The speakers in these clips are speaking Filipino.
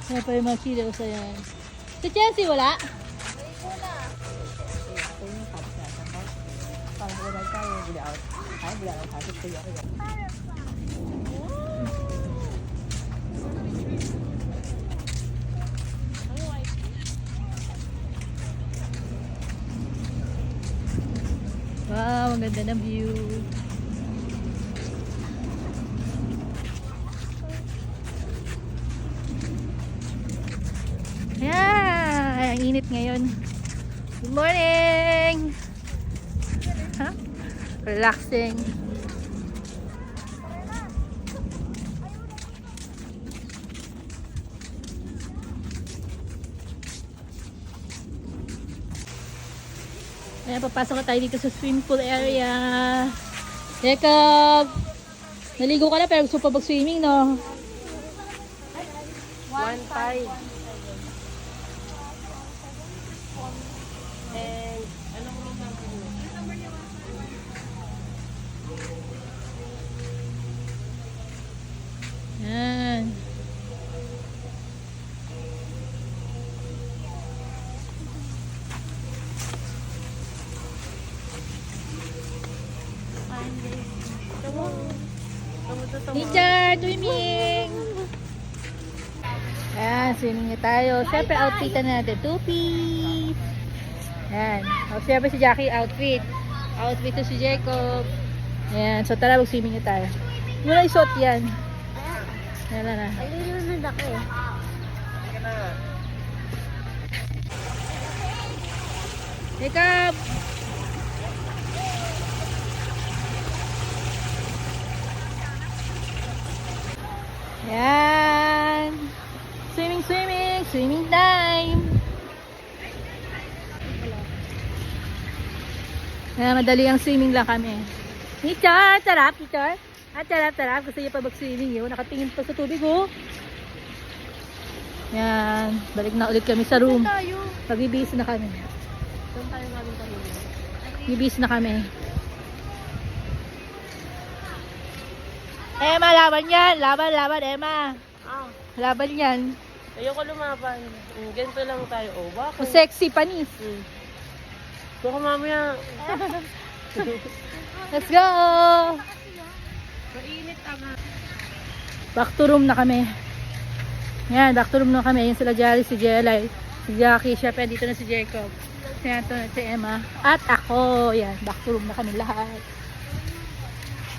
Yan pa yung mga kilos. Ayan. Si Chelsea, wala? Wow, ang ganda ng view. Yeah, ang init ngayon. Good morning! Huh? Relaxing. Ayan, papasok na tayo dito sa swimming pool area. Jacob! Naligo ka na pero gusto pa mag-swimming, no? 1.5. And ano ko lang Yan. Teacher, swimming! Ayan, swimming na tayo. Siyempre, outfitan na natin. Two-piece. Ayan. O, siyempre si Jackie, outfit. Outfit to si Jacob. Ayan. So, tara, mag-swimming na tayo. Muna isuot yan. Ayan na na. Ayun na ako eh. Jacob! Ayan. Swimming, swimming. Swimming time. Ayan, madali ang swimming lang kami. Teacher, tarap, teacher. At tarap, tarap. Gusto niyo pa mag-swimming yun. Nakatingin pa sa tubig, oh. Ayan. Balik na ulit kami sa room. Pagbibihis na kami. Doon tayo namin kanina. Bibihis na kami. Emma, laban yan. Laban, laban, Emma. Ah, Laban yan. ayoko lumaban. Ganito lang tayo. Oh, bakit? Sexy panis. Baka mamaya. Let's go! Mainit tama. Back to room na kami. Yan, back to room na kami. Yan sila Jolly, si Jelay, si Jackie, syempre dito na si Jacob. Yan to na si Emma. At ako. Yan, back to room na kami lahat.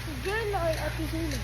Si Jelay, ate Jelay.